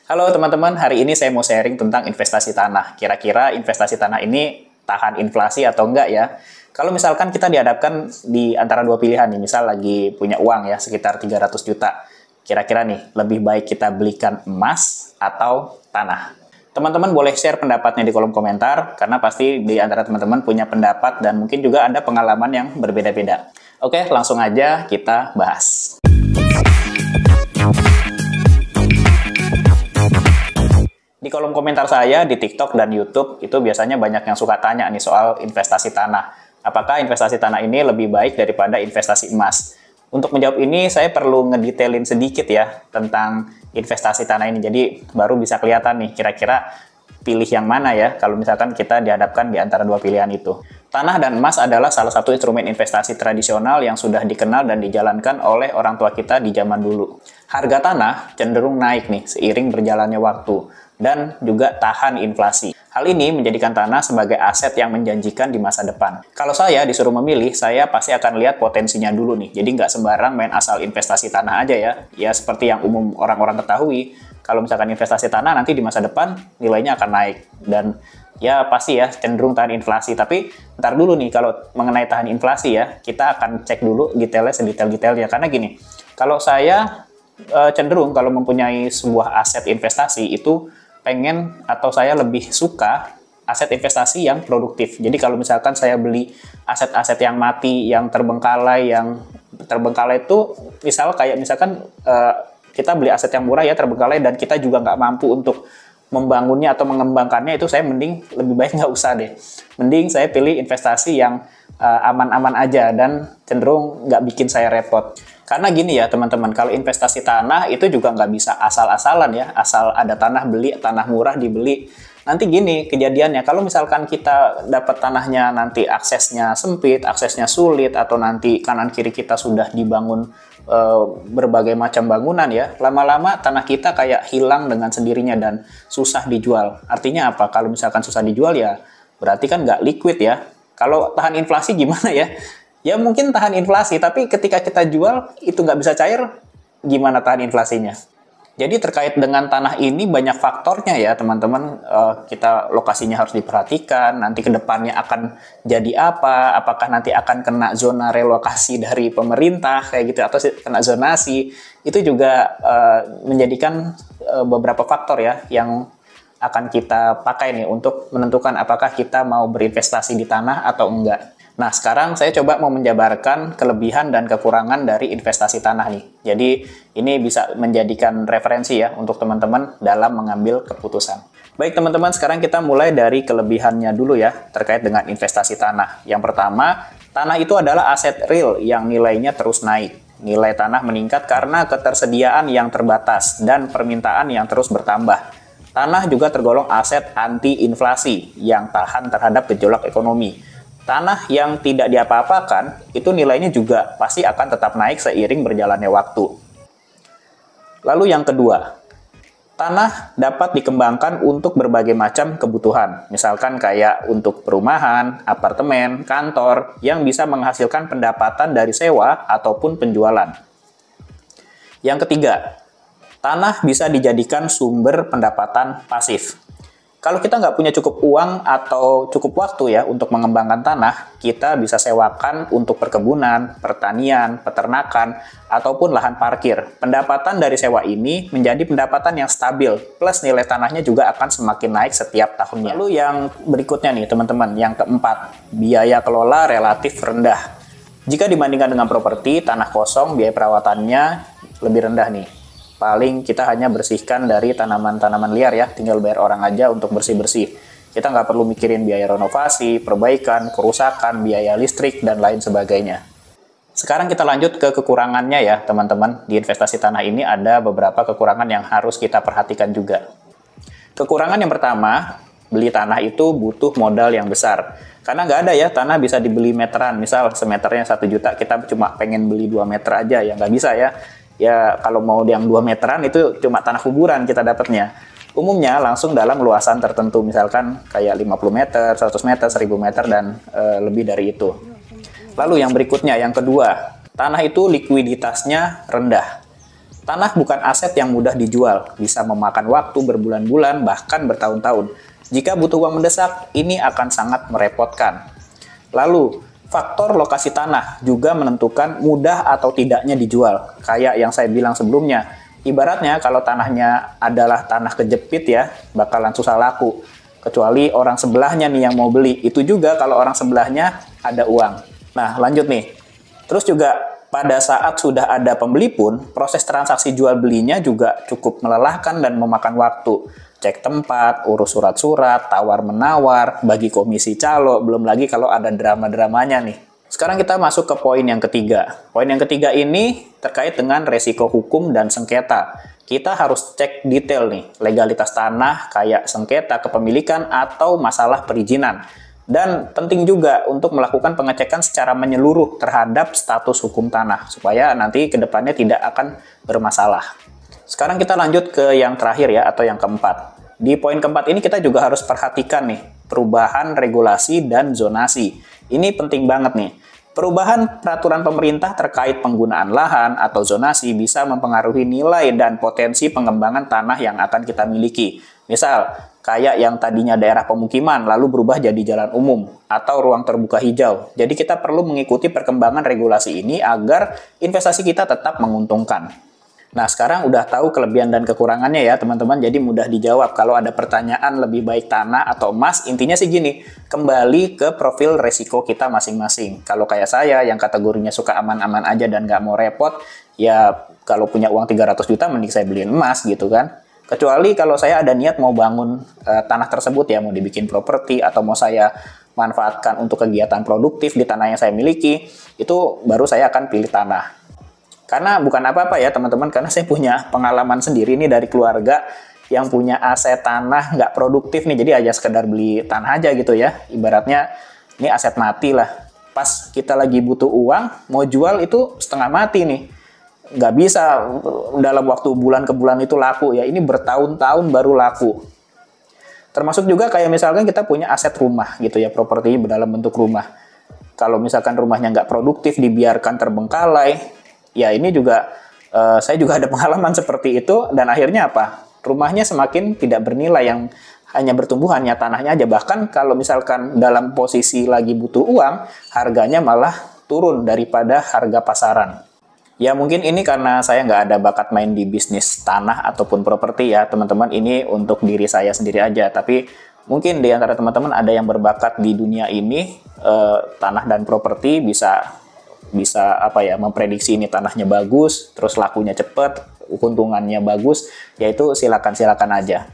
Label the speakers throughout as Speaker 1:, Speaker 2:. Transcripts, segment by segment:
Speaker 1: Halo teman-teman, hari ini saya mau sharing tentang investasi tanah. Kira-kira investasi tanah ini tahan inflasi atau enggak ya? Kalau misalkan kita dihadapkan di antara dua pilihan nih, misal lagi punya uang ya sekitar 300 juta. Kira-kira nih, lebih baik kita belikan emas atau tanah? Teman-teman boleh share pendapatnya di kolom komentar, karena pasti di antara teman-teman punya pendapat dan mungkin juga ada pengalaman yang berbeda-beda. Oke, langsung aja kita bahas. Di kolom komentar saya di TikTok dan YouTube itu biasanya banyak yang suka tanya nih soal investasi tanah. Apakah investasi tanah ini lebih baik daripada investasi emas? Untuk menjawab ini saya perlu ngedetailin sedikit ya tentang investasi tanah ini. Jadi baru bisa kelihatan nih kira-kira pilih yang mana ya kalau misalkan kita dihadapkan di antara dua pilihan itu. Tanah dan emas adalah salah satu instrumen investasi tradisional yang sudah dikenal dan dijalankan oleh orang tua kita di zaman dulu. Harga tanah cenderung naik nih seiring berjalannya waktu dan juga tahan inflasi. Hal ini menjadikan tanah sebagai aset yang menjanjikan di masa depan. Kalau saya disuruh memilih, saya pasti akan lihat potensinya dulu nih. Jadi nggak sembarang main asal investasi tanah aja ya. Ya seperti yang umum orang-orang ketahui, kalau misalkan investasi tanah nanti di masa depan nilainya akan naik. Dan ya pasti ya cenderung tahan inflasi. Tapi ntar dulu nih kalau mengenai tahan inflasi ya, kita akan cek dulu detailnya sedetail-detailnya. Karena gini, kalau saya cenderung kalau mempunyai sebuah aset investasi itu pengen atau saya lebih suka aset investasi yang produktif. Jadi kalau misalkan saya beli aset-aset yang mati, yang terbengkalai itu misalkan kita beli aset yang murah ya terbengkalai dan kita juga nggak mampu untuk membangunnya atau mengembangkannya, itu saya mending lebih baik nggak usah deh. Mending saya pilih investasi yang aman-aman aja dan cenderung nggak bikin saya repot. Karena gini ya teman-teman, kalau investasi tanah itu juga nggak bisa asal-asalan ya, asal ada tanah beli, tanah murah dibeli. Nanti gini kejadiannya, kalau misalkan kita dapat tanahnya nanti aksesnya sempit, aksesnya sulit, atau nanti kanan kiri kita sudah dibangun berbagai macam bangunan ya, lama-lama tanah kita kayak hilang dengan sendirinya dan susah dijual. Artinya apa? Kalau misalkan susah dijual ya berarti kan nggak liquid ya. Kalau tahan inflasi gimana ya? Ya mungkin tahan inflasi, tapi ketika kita jual itu nggak bisa cair, gimana tahan inflasinya? Jadi terkait dengan tanah ini banyak faktornya ya teman-teman. Kita lokasinya harus diperhatikan, nanti ke depannya akan jadi apa, apakah nanti akan kena zona relokasi dari pemerintah kayak gitu, atau kena zonasi. Itu juga menjadikan beberapa faktor ya yang akan kita pakai nih untuk menentukan apakah kita mau berinvestasi di tanah atau enggak. Nah, sekarang saya coba mau menjabarkan kelebihan dan kekurangan dari investasi tanah nih. Jadi, ini bisa menjadikan referensi ya untuk teman-teman dalam mengambil keputusan. Baik teman-teman, sekarang kita mulai dari kelebihannya dulu ya, terkait dengan investasi tanah. Yang pertama, tanah itu adalah aset real yang nilainya terus naik. Nilai tanah meningkat karena ketersediaan yang terbatas dan permintaan yang terus bertambah. Tanah juga tergolong aset anti-inflasi yang tahan terhadap gejolak ekonomi. Tanah yang tidak diapa-apakan, itu nilainya juga pasti akan tetap naik seiring berjalannya waktu. Lalu yang kedua, tanah dapat dikembangkan untuk berbagai macam kebutuhan. Misalkan kayak untuk perumahan, apartemen, kantor, yang bisa menghasilkan pendapatan dari sewa ataupun penjualan. Yang ketiga, tanah bisa dijadikan sumber pendapatan pasif. Kalau kita nggak punya cukup uang atau cukup waktu ya untuk mengembangkan tanah, kita bisa sewakan untuk perkebunan, pertanian, peternakan, ataupun lahan parkir. Pendapatan dari sewa ini menjadi pendapatan yang stabil, plus nilai tanahnya juga akan semakin naik setiap tahunnya. Lalu yang berikutnya nih teman-teman, yang keempat, biaya kelola relatif rendah. Jika dibandingkan dengan properti, tanah kosong biaya perawatannya lebih rendah nih. Paling kita hanya bersihkan dari tanaman-tanaman liar ya, tinggal bayar orang aja untuk bersih-bersih. Kita nggak perlu mikirin biaya renovasi, perbaikan, kerusakan, biaya listrik, dan lain sebagainya. Sekarang kita lanjut ke kekurangannya ya teman-teman. Di investasi tanah ini ada beberapa kekurangan yang harus kita perhatikan juga. Kekurangan yang pertama, beli tanah itu butuh modal yang besar. Karena nggak ada ya tanah bisa dibeli meteran. Misal semeternya 1 juta, kita cuma pengen beli 2 meter aja, ya nggak bisa ya. Ya kalau mau yang 2 meteran itu cuma tanah kuburan kita dapatnya. Umumnya langsung dalam luasan tertentu, misalkan kayak 50 meter, 100 meter, 1000 meter, dan lebih dari itu. Lalu yang berikutnya, yang kedua, tanah itu likuiditasnya rendah. Tanah bukan aset yang mudah dijual, bisa memakan waktu berbulan-bulan, bahkan bertahun-tahun. Jika butuh uang mendesak, ini akan sangat merepotkan. Lalu, faktor lokasi tanah juga menentukan mudah atau tidaknya dijual. Kayak yang saya bilang sebelumnya, ibaratnya kalau tanahnya adalah tanah kejepit ya, bakalan susah laku. Kecuali orang sebelahnya nih yang mau beli. Itu juga kalau orang sebelahnya ada uang. Nah, lanjut nih. Terus juga pada saat sudah ada pembeli pun, proses transaksi jual belinya juga cukup melelahkan dan memakan waktu. Cek tempat, urus surat-surat, tawar-menawar, bagi komisi calo, belum lagi kalau ada drama-dramanya nih. Sekarang kita masuk ke poin yang ketiga. Poin yang ketiga ini terkait dengan resiko hukum dan sengketa. Kita harus cek detail nih, legalitas tanah, kayak sengketa kepemilikan atau masalah perizinan. Dan penting juga untuk melakukan pengecekan secara menyeluruh terhadap status hukum tanah, supaya nanti ke depannya tidak akan bermasalah. Sekarang kita lanjut ke yang terakhir ya, atau yang keempat. Di poin keempat ini kita juga harus perhatikan nih, perubahan regulasi dan zonasi. Ini penting banget nih. Perubahan peraturan pemerintah terkait penggunaan lahan atau zonasi bisa mempengaruhi nilai dan potensi pengembangan tanah yang akan kita miliki. Misal, kayak yang tadinya daerah pemukiman lalu berubah jadi jalan umum atau ruang terbuka hijau. Jadi kita perlu mengikuti perkembangan regulasi ini agar investasi kita tetap menguntungkan. Nah, sekarang udah tahu kelebihan dan kekurangannya ya, teman-teman. Jadi mudah dijawab. Kalau ada pertanyaan lebih baik tanah atau emas, intinya sih gini, kembali ke profil resiko kita masing-masing. Kalau kayak saya yang kategorinya suka aman-aman aja dan nggak mau repot, ya kalau punya uang 300 juta mending saya beliin emas gitu kan. Kecuali kalau saya ada niat mau bangun tanah tersebut ya, mau dibikin properti atau mau saya manfaatkan untuk kegiatan produktif di tanah yang saya miliki, itu baru saya akan pilih tanah. Karena bukan apa-apa ya teman-teman, karena saya punya pengalaman sendiri nih dari keluarga yang punya aset tanah nggak produktif nih, jadi aja sekedar beli tanah aja gitu ya. Ibaratnya ini aset mati lah. Pas kita lagi butuh uang, mau jual itu setengah mati nih. Nggak bisa dalam waktu bulan ke bulan itu laku ya, ini bertahun-tahun baru laku. Termasuk juga kayak misalkan kita punya aset rumah gitu ya, properti dalam bentuk rumah. Kalau misalkan rumahnya nggak produktif, dibiarkan terbengkalai, ya ini juga saya juga ada pengalaman seperti itu, dan akhirnya apa? Rumahnya semakin tidak bernilai, yang hanya bertumbuh hanya tanahnya aja. Bahkan kalau misalkan dalam posisi lagi butuh uang, harganya malah turun daripada harga pasaran. Ya mungkin ini karena saya nggak ada bakat main di bisnis tanah ataupun properti ya teman-teman, ini untuk diri saya sendiri aja. Tapi mungkin di antara teman-teman ada yang berbakat di dunia ini, tanah dan properti, bisa apa ya, memprediksi ini tanahnya bagus, terus lakunya cepet, keuntungannya bagus, yaitu silakan aja.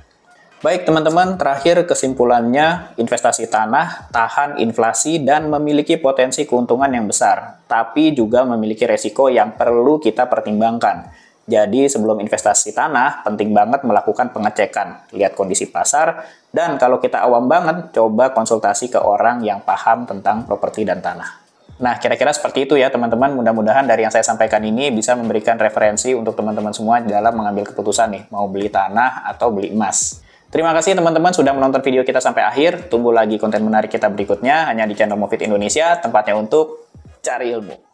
Speaker 1: Baik teman-teman, terakhir kesimpulannya, investasi tanah tahan inflasi dan memiliki potensi keuntungan yang besar, tapi juga memiliki resiko yang perlu kita pertimbangkan. Jadi sebelum investasi tanah, penting banget melakukan pengecekan, lihat kondisi pasar, dan kalau kita awam banget, coba konsultasi ke orang yang paham tentang properti dan tanah. Nah, kira-kira seperti itu ya teman-teman. Mudah-mudahan dari yang saya sampaikan ini bisa memberikan referensi untuk teman-teman semua dalam mengambil keputusan nih, mau beli tanah atau beli emas. Terima kasih teman-teman sudah menonton video kita sampai akhir. Tunggu lagi konten menarik kita berikutnya hanya di channel Mofit Indonesia, tempatnya untuk cari ilmu.